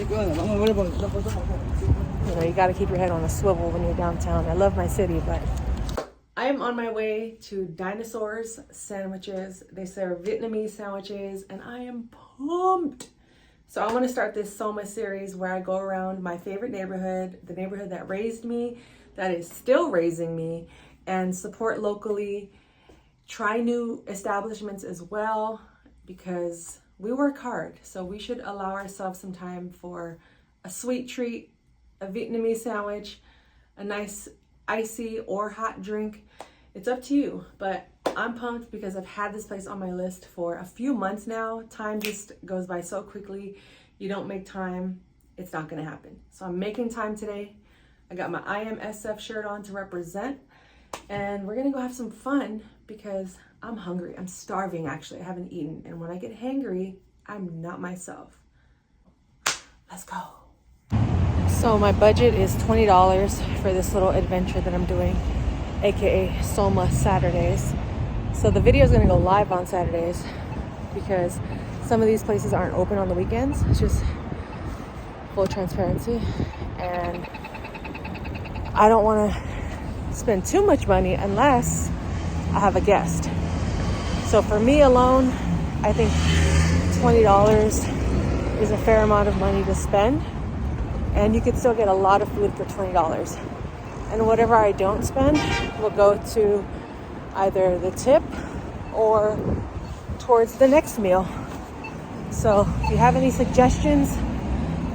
You know, you got to keep your head on a swivel when you're downtown. I love my city, but I am on my way to Dinosaurs Sandwiches. They serve Vietnamese sandwiches, and I am pumped. So I want to start this SOMA series where I go around my favorite neighborhood, the neighborhood that raised me, that is still raising me, and support locally, try new establishments as well, because we work hard. So we should allow ourselves some time for a sweet treat, a Vietnamese sandwich, a nice icy or hot drink. It's up to you, but I'm pumped because I've had this place on my list for a few months now. Time just goes by so quickly. You don't make time, it's not gonna happen. So I'm making time today. I got my IMSF shirt on to represent, and we're gonna go have some fun because I'm hungry. I'm starving, actually. I haven't eaten, and when I get hangry, I'm not myself. Let's go. So my budget is $20 for this little adventure that I'm doing, aka SOMA Saturdays. So the video is gonna go live on Saturdays because some of these places aren't open on the weekends. It's just full transparency, and I don't want to spend too much money unless I have a guest. So for me alone, I think $20 is a fair amount of money to spend, and you could still get a lot of food for $20. And whatever I don't spend will go to either the tip or towards the next meal. So if you have any suggestions,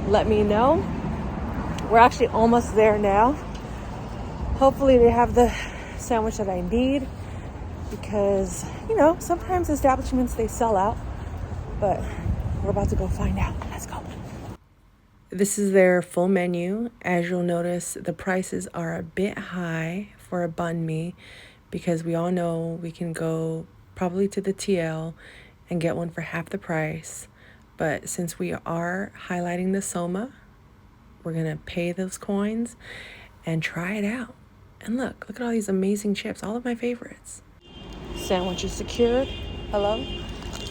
let me know. We're actually almost there now. Hopefully they have the sandwich that I need, because, you know, sometimes establishments, they sell out, but we're about to go find out. Let's go. This is their full menu. As you'll notice, the prices are a bit high for a banh mi, because we all know we can go probably to the TL and get one for half the price. But since we are highlighting the SOMA, we're gonna pay those coins and try it out. And look at all these amazing chips, all of my favorites. Sandwich is secured. Hello.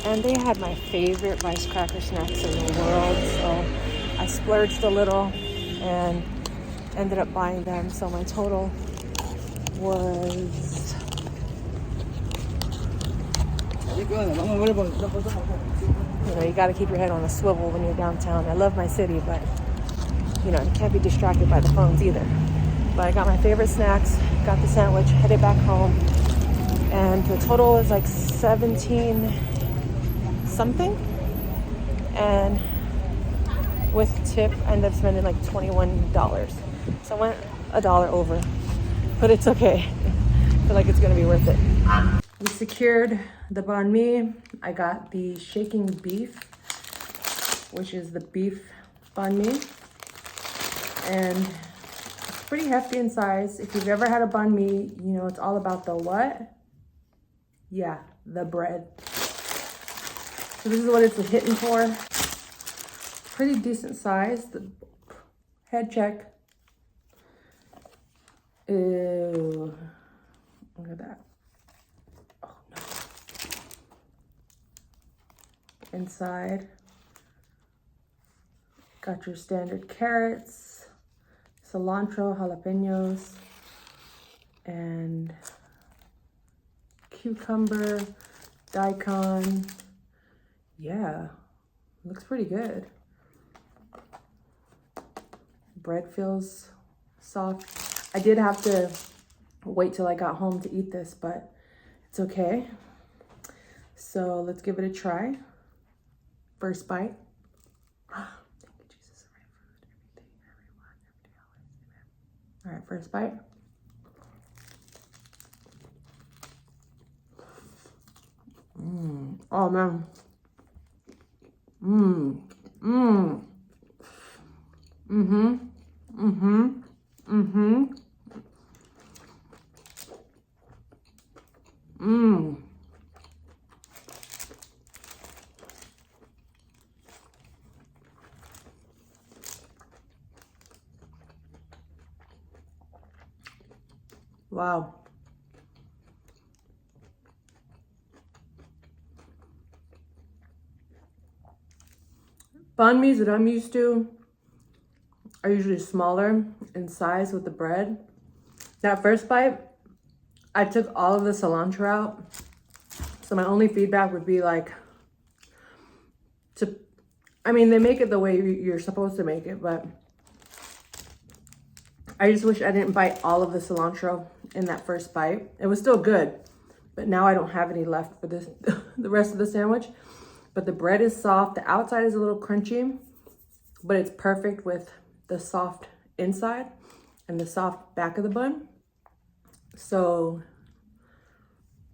And they had my favorite rice cracker snacks in the world, so I splurged a little and ended up buying them. So my total was you know, you got to keep your head on a swivel when you're downtown. I love my city, but you know, you can't be distracted by the phones either. But I got my favorite snacks, got the sandwich, headed back home, and the total was like 17 something, and with tip I ended up spending like $21. So I went $1 over, but it's okay. I feel like it's gonna be worth it. We secured the banh mi. I got the shaking beef, which is the beef banh mi, and it's pretty hefty in size. If you've ever had a banh mi, you know it's all about the what? Yeah, the bread. So this is what it's hitting for. Pretty decent size. The head check. Ew, look at that. Oh no. Inside, got your standard carrots, cilantro, jalapenos, and cucumber, daikon. Yeah, looks pretty good. Bread feels soft. I did have to wait till I got home to eat this, but it's okay. So let's give it a try. First bite. Thank you, Jesus. Right food, everything, everyone, every day, always. Amen. All right, first bite. Oh man. Wow. Banh mi's that I'm used to, are usually smaller in size with the bread. That first bite, I took all of the cilantro out. So my only feedback would be like, I mean, they make it the way you're supposed to make it, but I just wish I didn't bite all of the cilantro in that first bite. It was still good, but now I don't have any left for this, the rest of the sandwich. But the bread is soft. The outside is a little crunchy, but it's perfect with the soft inside and the soft back of the bun. So,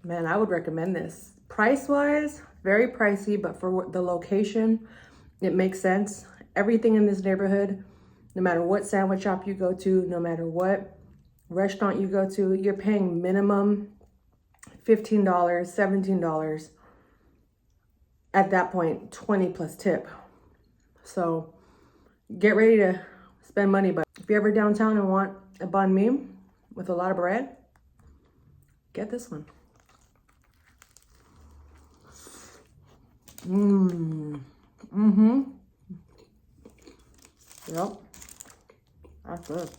man, I would recommend this. Price-wise, very pricey, but for the location, it makes sense. Everything in this neighborhood, no matter what sandwich shop you go to, no matter what restaurant you go to, you're paying minimum $15, $17. At that point, 20 plus tip. So get ready to spend money. But if you're ever downtown and want a banh mi with a lot of bread, get this one. Yep. That's good.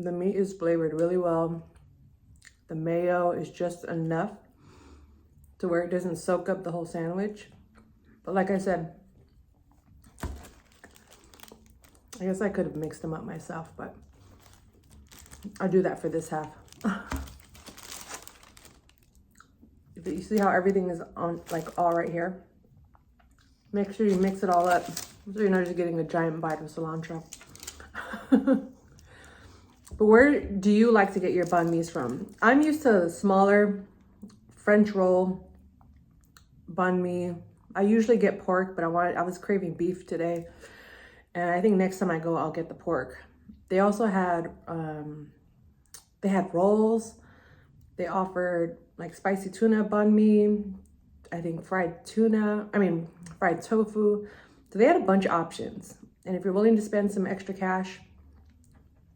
The meat is flavored really well. The mayo is just enough to where it doesn't soak up the whole sandwich. But like I said, I guess I could have mixed them up myself, but I'll do that for this half. You see how everything is on, like, all right here? Make sure you mix it all up so you're not just getting a giant bite of cilantro. But where do you like to get your banh mi's from? I'm used to the smaller French roll banh mi. I usually get pork, but I was craving beef today. And I think next time I go, I'll get the pork. They also had, they had rolls. They offered like spicy tuna banh mi. I think fried tofu. So they had a bunch of options. And if you're willing to spend some extra cash,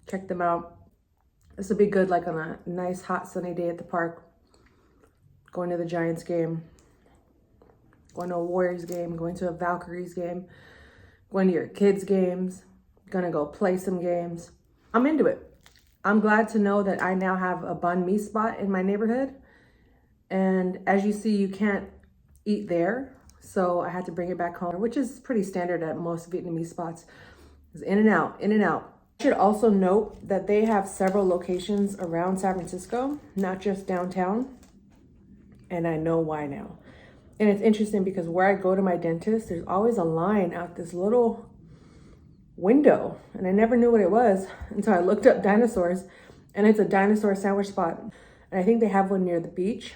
check them out. This would be good like on a nice hot sunny day at the park. Going to the Giants game, going to a Warriors game, going to a Valkyries game, going to your kids' games, gonna go play some games. I'm into it. I'm glad to know that I now have a banh mi spot in my neighborhood. And as you see, you can't eat there. So I had to bring it back home, which is pretty standard at most Vietnamese spots. It's in and out, in and out. I should also note that they have several locations around San Francisco, not just downtown. And I know why now. And it's interesting because where I go to my dentist, there's always a line out this little window. And I never knew what it was until I looked up Dinosaurs. And it's a dinosaur sandwich spot. And I think they have one near the beach.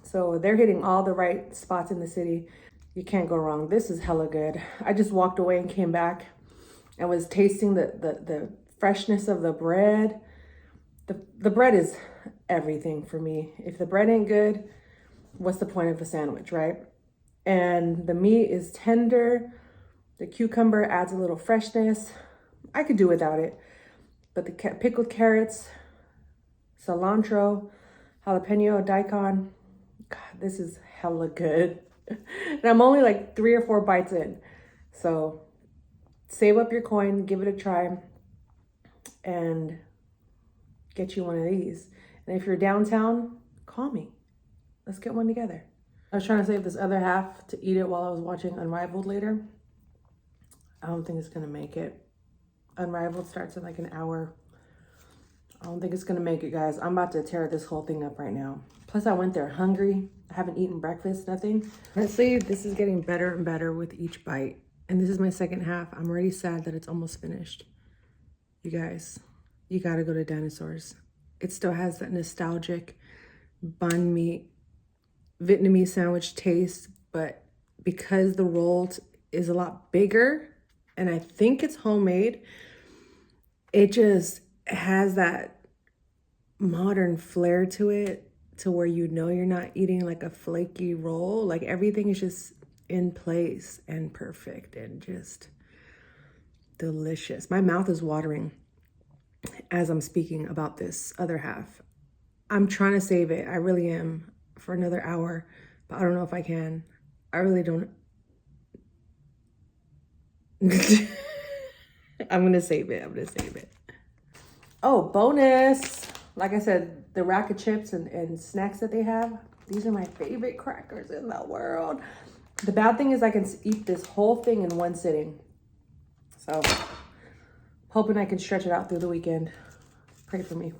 So they're hitting all the right spots in the city. You can't go wrong. This is hella good. I just walked away and came back and was tasting the freshness of the bread. The bread is everything for me. If the bread ain't good, what's the point of the sandwich, right? And the meat is tender. The cucumber adds a little freshness. I could do without it. But the pickled carrots, cilantro, jalapeno, daikon. God, this is hella good. And I'm only like 3 or 4 bites in. So save up your coin, give it a try, and get you one of these. And if you're downtown, call me. Let's get one together. I was trying to save this other half to eat it while I was watching Unrivaled later. I don't think it's gonna make it. Unrivaled starts in like an hour. I don't think it's gonna make it, guys. I'm about to tear this whole thing up right now. Plus I went there hungry. I haven't eaten breakfast, nothing. Honestly, this is getting better and better with each bite. And this is my second half. I'm already sad that it's almost finished. You guys, you gotta go to Dinosaurs. It still has that nostalgic banh mi Vietnamese sandwich taste, but because the roll is a lot bigger and I think it's homemade, it just has that modern flair to it, to where you know you're not eating like a flaky roll. Like everything is just in place and perfect and just delicious. My mouth is watering as I'm speaking about this other half. I'm trying to save it. I really am, for another hour but I don't know if I can. I really don't. I'm gonna save it. I'm gonna save it. Oh, bonus. Like I said, the rack of chips and snacks that they have, these are my favorite crackers in the world. The bad thing is I can eat this whole thing in one sitting. So, hoping I can stretch it out through the weekend. Pray for me.